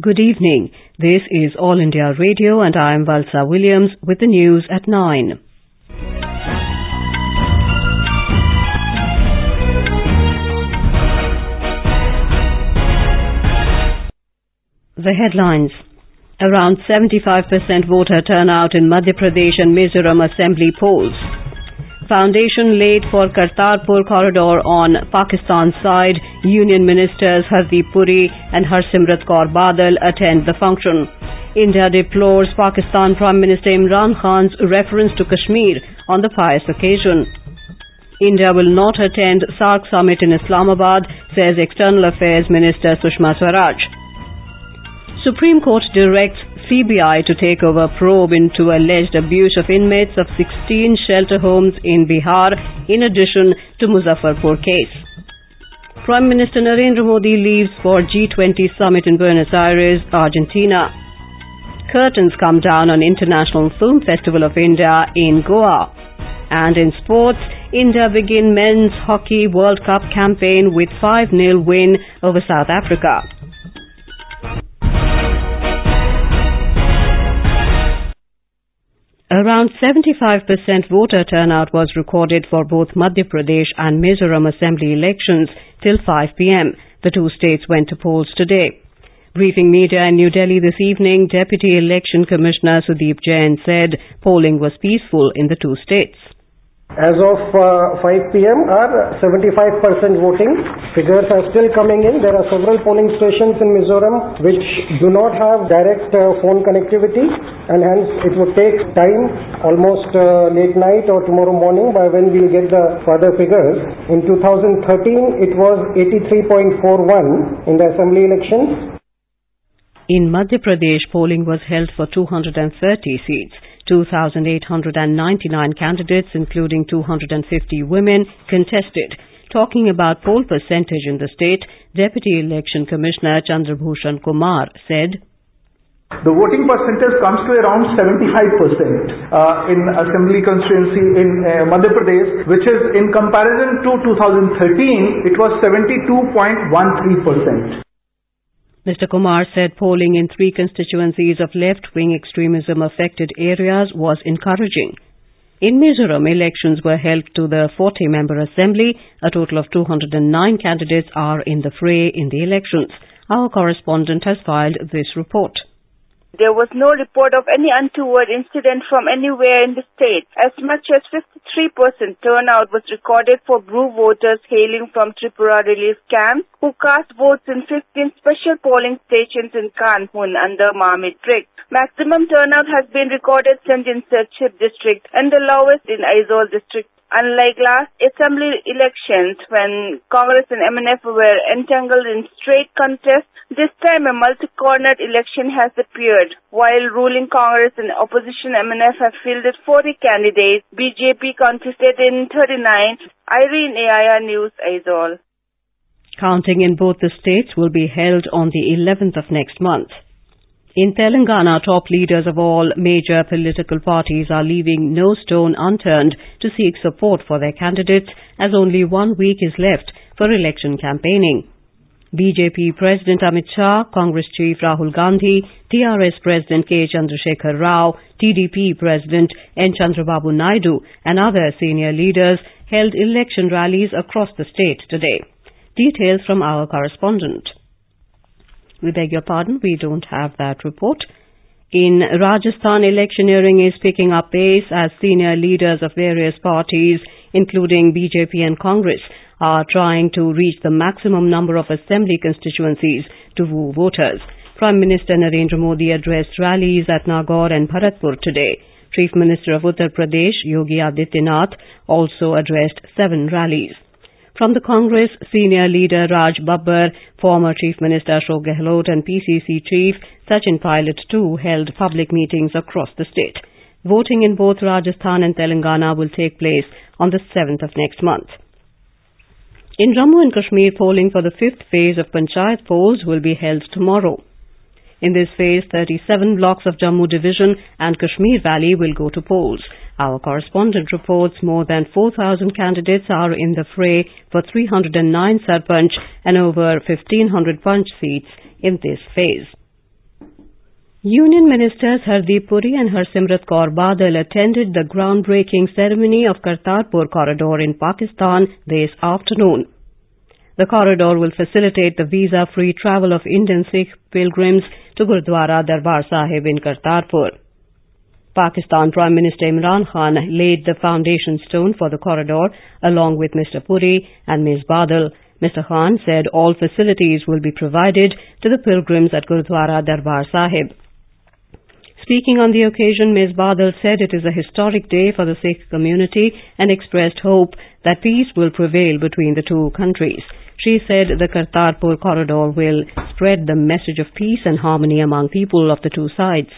Good evening. This is All India Radio and I am Valsa Williams with the news at 9. The headlines. Around 75% voter turnout in Madhya Pradesh and Mizoram assembly polls. Foundation laid for Kartarpur corridor on Pakistan side. Union ministers Hardeep Puri and Harsimrat Kaur Badal attend the function. India deplores Pakistan Prime Minister Imran Khan's reference to Kashmir on the pious occasion. India will not attend SAARC summit in Islamabad, says External Affairs Minister Sushma Swaraj. Supreme Court directs CBI to take over probe into alleged abuse of inmates of 16 shelter homes in Bihar, in addition to Muzaffarpur case. Prime Minister Narendra Modi leaves for G20 summit in Buenos Aires, Argentina. Curtains come down on International Film Festival of India in Goa. And in sports, India begin Men's Hockey World Cup campaign with 5-0 win over South Africa. Around 75% voter turnout was recorded for both Madhya Pradesh and Mizoram assembly elections till 5 p.m. The two states went to polls today. Briefing media in New Delhi this evening, Deputy Election Commissioner Sudeep Jain said polling was peaceful in the two states. As of 5 p.m. our 75% voting figures are still coming in. There are several polling stations in Mizoram which do not have direct phone connectivity, and hence it would take time, almost late night or tomorrow morning, by when we'll get the further figures. In 2013 it was 83.41 in the assembly elections. In Madhya Pradesh, polling was held for 230 seats. 2,899 candidates, including 250 women, contested. Talking about poll percentage in the state, Deputy Election Commissioner Chandrabhushan Kumar said, the voting percentage comes to around 75% in assembly constituency in Madhya Pradesh, which is in comparison to 2013, it was 72.13%. Mr. Kumar said polling in 3 constituencies of left-wing extremism-affected areas was encouraging. In Mizoram, elections were held to the 40-member assembly. A total of 209 candidates are in the fray in the elections. Our correspondent has filed this report. There was no report of any untoward incident from anywhere in the state. As much as 53% turnout was recorded for Bru voters hailing from Tripura relief camps who cast votes in 15 special polling stations in Kanpur under Mamit district. Maximum turnout has been recorded in Sirchip district and the lowest in Aizawl district. Unlike last assembly elections, when Congress and MNF were entangled in straight contests, this time a multi-cornered election has appeared. While ruling Congress and opposition MNF have fielded 40 candidates, BJP contested in 39. Irene, AIR News, Aizawl. Counting in both the states will be held on the 11th of next month. In Telangana, top leaders of all major political parties are leaving no stone unturned to seek support for their candidates, as only 1 week is left for election campaigning. BJP President Amit Shah, Congress Chief Rahul Gandhi, TRS President K. Chandrasekhar Rao, TDP President N. Chandrababu Naidu and other senior leaders held election rallies across the state today. Details from our correspondent. We beg your pardon, we don't have that report. In Rajasthan, electioneering is picking up pace as senior leaders of various parties, including BJP and Congress, are trying to reach the maximum number of assembly constituencies to woo voters. Prime Minister Narendra Modi addressed rallies at Nagaur and Bharatpur today. Chief Minister of Uttar Pradesh, Yogi Adityanath, also addressed 7 rallies. From the Congress, senior leader Raj Babbar, former Chief Minister Ashok Gehlot and PCC Chief Sachin Pilot too held public meetings across the state. Voting in both Rajasthan and Telangana will take place on the 7th of next month. In Jammu and Kashmir, polling for the 5th phase of Panchayat polls will be held tomorrow. In this phase, 37 blocks of Jammu Division and Kashmir Valley will go to polls. Our correspondent reports more than 4,000 candidates are in the fray for 309 Sarpanch and over 1,500 Panch seats in this phase. Union Ministers Hardeep Puri and Harsimrat Kaur Badal attended the groundbreaking ceremony of Kartarpur corridor in Pakistan this afternoon. The corridor will facilitate the visa-free travel of Indian Sikh pilgrims to Gurdwara Darbar Sahib in Kartarpur. Pakistan Prime Minister Imran Khan laid the foundation stone for the corridor along with Mr. Puri and Ms. Badal. Mr. Khan said all facilities will be provided to the pilgrims at Gurdwara Darbar Sahib. Speaking on the occasion, Ms. Badal said it is a historic day for the Sikh community and expressed hope that peace will prevail between the two countries. She said the Kartarpur corridor will spread the message of peace and harmony among people of the two sides.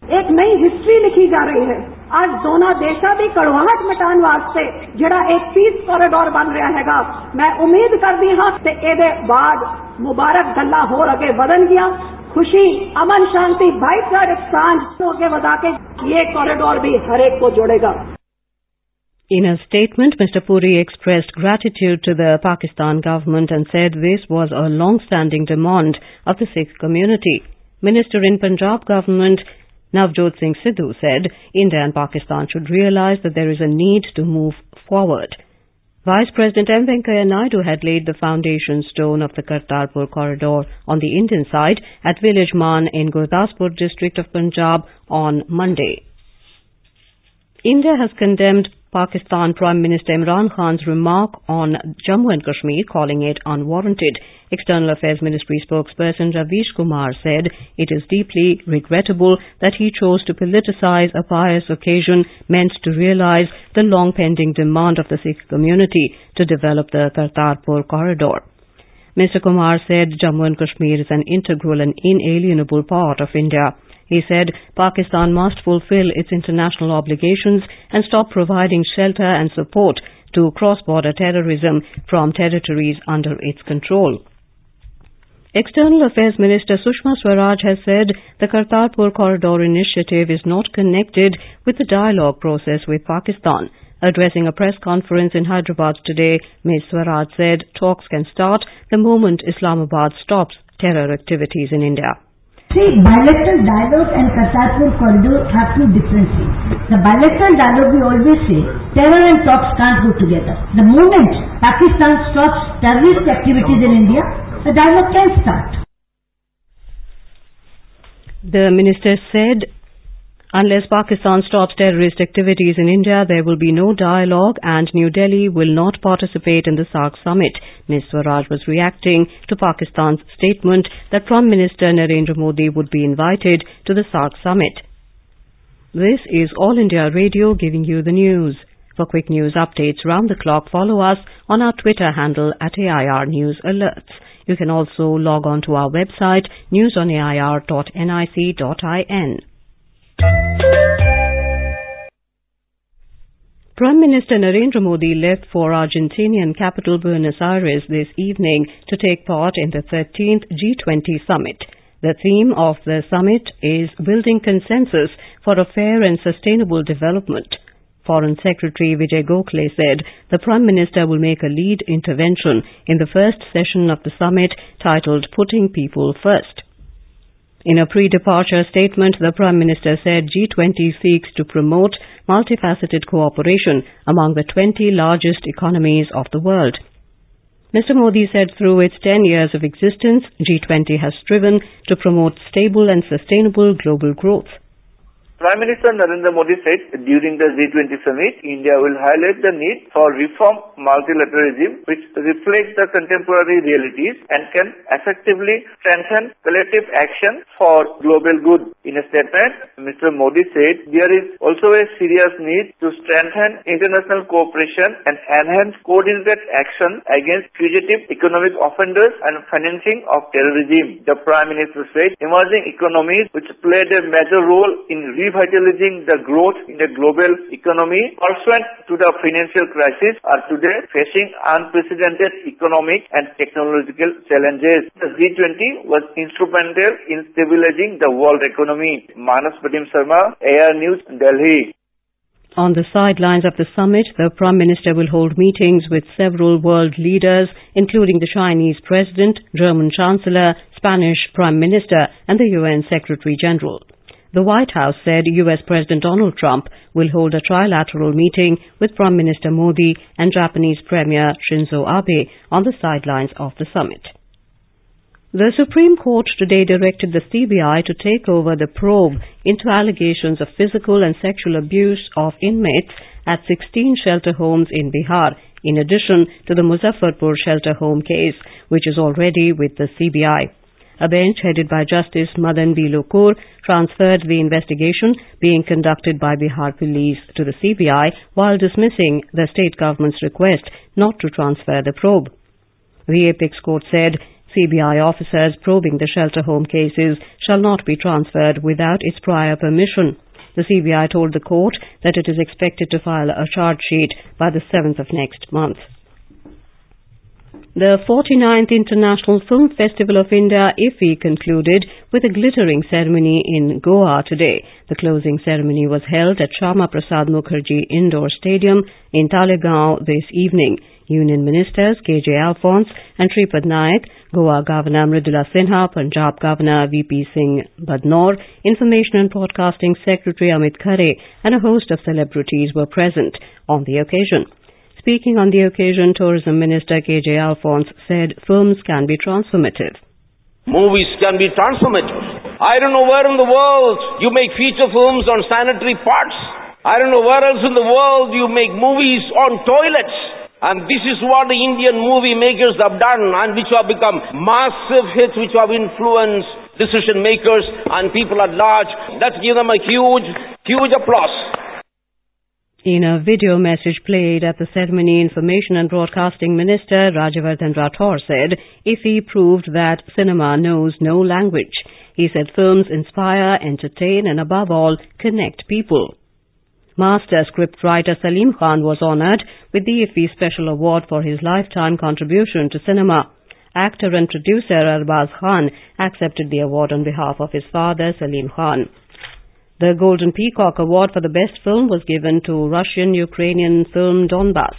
एक नई history लिखी जा रही है। आज दोनों देशों की कड़वाहट मिटाने वास्ते जिहड़ा एक पीस कॉरिडोर बन रहा हैगा, मैं उम्मीद करदी हां कि ਇਹਦੇ बाद मुबारक गल्लां होर अगे बढ़न गया, खुशी, अमन, शांति, भाईचारे सांझ आगे बढ़ा के ये कॉरिडोर भी हर एक को जोड़ेगा। In a statement, Mr. Puri expressed gratitude to the Pakistan government and said this was a long-standing demand of the Sikh community. Minister in Punjab government Navjot Singh Sidhu said India and Pakistan should realize that there is a need to move forward. Vice President M. Venkaiah Naidu had laid the foundation stone of the Kartarpur corridor on the Indian side at village Maan in Gurdaspur district of Punjab on Monday. India has condemned Pakistan Prime Minister Imran Khan's remark on Jammu and Kashmir, calling it unwarranted. External Affairs Ministry spokesperson Ravish Kumar said it is deeply regrettable that he chose to politicize a pious occasion meant to realize the long-pending demand of the Sikh community to develop the Kartarpur corridor. Mr. Kumar said Jammu and Kashmir is an integral and inalienable part of India. He said Pakistan must fulfill its international obligations and stop providing shelter and support to cross-border terrorism from territories under its control. External Affairs Minister Sushma Swaraj has said the Kartarpur corridor initiative is not connected with the dialogue process with Pakistan. Addressing a press conference in Hyderabad today, Ms. Swaraj said talks can start the moment Islamabad stops terror activities in India. See, bilateral dialogue and Kartarpur corridor have two different things. The bilateral dialogue, we always say, terror and talks can't go together. The moment Pakistan stops terrorist activities in India, the dialogue can start. The minister said, unless Pakistan stops terrorist activities in India, there will be no dialogue and New Delhi will not participate in the SAARC summit. Ms. Swaraj was reacting to Pakistan's statement that Prime Minister Narendra Modi would be invited to the SAARC summit. This is All India Radio giving you the news. For quick news updates round the clock, follow us on our Twitter handle at AIR News Alerts. You can also log on to our website newsonair.nic.in. Prime Minister Narendra Modi left for Argentinian capital Buenos Aires this evening to take part in the 13th G20 summit. The theme of the summit is building consensus for a fair and sustainable development. Foreign Secretary Vijay Gokhale said the Prime Minister will make a lead intervention in the first session of the summit titled Putting People First. In a pre-departure statement, the Prime Minister said G20 seeks to promote multifaceted cooperation among the 20 largest economies of the world. Mr. Modi said through its 10 years of existence, G20 has striven to promote stable and sustainable global growth. Prime Minister Narendra Modi said during the G20 summit, India will highlight the need for reform multilateralism which reflects the contemporary realities and can effectively strengthen collective action for global good. In a statement, Mr. Modi said there is also a serious need to strengthen international cooperation and enhance coordinated action against fugitive economic offenders and financing of terrorism. The Prime Minister said emerging economies which played a major role in revitalizing the growth in the global economy pursuant to the financial crisis are today facing unprecedented economic and technological challenges. The G20 was instrumental in stabilizing the world economy. Manas Pratim Sharma, AIR News, Delhi. On the sidelines of the summit, the Prime Minister will hold meetings with several world leaders, including the Chinese President, German Chancellor, Spanish Prime Minister, and the UN Secretary General. The White House said US President Donald Trump will hold a trilateral meeting with Prime Minister Modi and Japanese Premier Shinzo Abe on the sidelines of the summit. The Supreme Court today directed the CBI to take over the probe into allegations of physical and sexual abuse of inmates at 16 shelter homes in Bihar, in addition to the Muzaffarpur shelter home case, which is already with the CBI. A bench headed by Justice Madan V. Lokur transferred the investigation being conducted by Bihar Police to the CBI while dismissing the state government's request not to transfer the probe. The Apex Court said CBI officers probing the shelter home cases shall not be transferred without its prior permission. The CBI told the court that it is expected to file a charge sheet by the 7th of next month. The 49th International Film Festival of India, IFFI, concluded with a glittering ceremony in Goa today. The closing ceremony was held at Shyama Prasad Mukherjee Indoor Stadium in Talegaon this evening. Union Ministers K.J. Alphonse and Shripad Naik, Goa Governor Mridula Sinha, Punjab Governor V.P. Singh Badnor, Information and Broadcasting Secretary Amit Khare, and a host of celebrities were present on the occasion. Speaking on the occasion, Tourism Minister K.J. Alphonse said films can be transformative. Movies can be transformative. I don't know where in the world you make feature films on sanitary parts. I don't know where else in the world you make movies on toilets. And this is what the Indian movie makers have done, and which have become massive hits, which have influenced decision makers and people at large. Let's give them a huge applause. In a video message played at the ceremony, Information and Broadcasting Minister Rajyavardhan Rathore said IFFI proved that cinema knows no language. He said films inspire, entertain, and above all, connect people. Master scriptwriter Salim Khan was honoured with the IFFI Special Award for his lifetime contribution to cinema. Actor and producer Arbaz Khan accepted the award on behalf of his father Salim Khan. The Golden Peacock Award for the Best Film was given to Russian-Ukrainian film Donbass.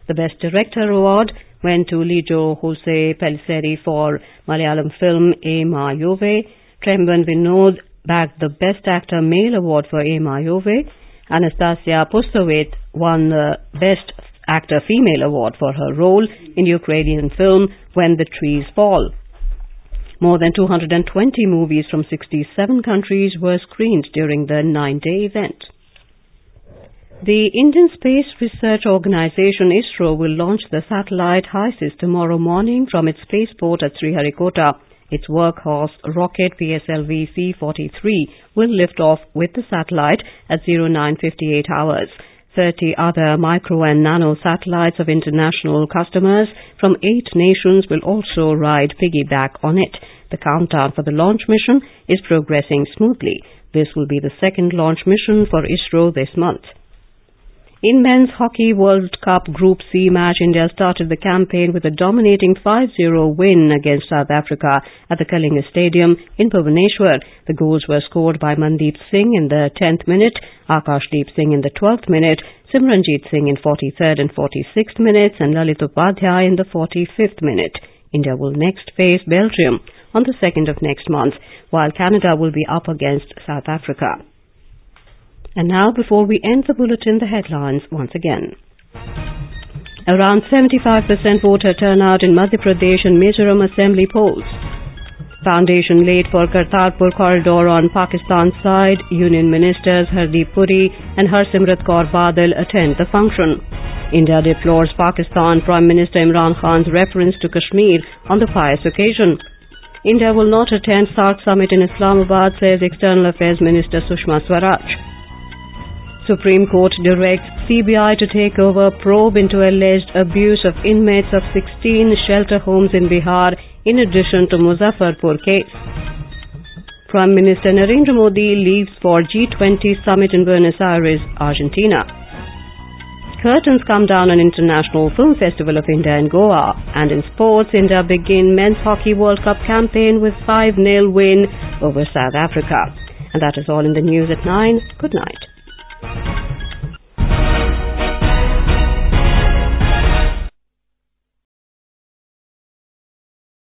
The Best Director Award went to Lijo Jose Pellissieri for Malayalam film E Mayove. Tremban Vinod bagged the Best Actor Male Award for E Mayove. Anastasia Pustovit won the Best Actor Female Award for her role in Ukrainian film When the Trees Fall. More than 220 movies from 67 countries were screened during the 9-day event. The Indian Space Research Organisation ISRO will launch the satellite HISIS tomorrow morning from its spaceport at Sriharikota. Its workhorse rocket PSLV C-43 will lift off with the satellite at 09:58 hours. 30 other micro and nano satellites of international customers from 8 nations will also ride piggyback on it. The countdown for the launch mission is progressing smoothly. This will be the second launch mission for ISRO this month. In Men's Hockey World Cup Group C match, India started the campaign with a dominating 5-0 win against South Africa at the Kalinga Stadium in Bhubaneswar. The goals were scored by Mandeep Singh in the 10th minute, Akashdeep Singh in the 12th minute, Simranjeet Singh in 43rd and 46th minutes, and Lalit Upadhyay in the 45th minute. India will next face Belgium on the 2nd of next month, while Canada will be up against South Africa. And now, before we end the bulletin, the headlines once again. Around 75% voter turnout in Madhya Pradesh and Mizoram assembly polls. Foundation laid for Kartarpur corridor on Pakistan's side. Union ministers Hardeep Puri and Harsimrat Kaur Badal attend the function. India deplores Pakistan Prime Minister Imran Khan's reference to Kashmir on the pious occasion. India will not attend SAARC summit in Islamabad, says External Affairs Minister Sushma Swaraj. Supreme Court directs CBI to take over probe into alleged abuse of inmates of 16 shelter homes in Bihar, in addition to Muzaffarpur case. Prime Minister Narendra Modi leaves for G20 summit in Buenos Aires, Argentina. Curtains come down on International Film Festival of India in Goa. And in sports, India begin Men's Hockey World Cup campaign with 5-0 win over South Africa. And that is all in the news at 9. Good night.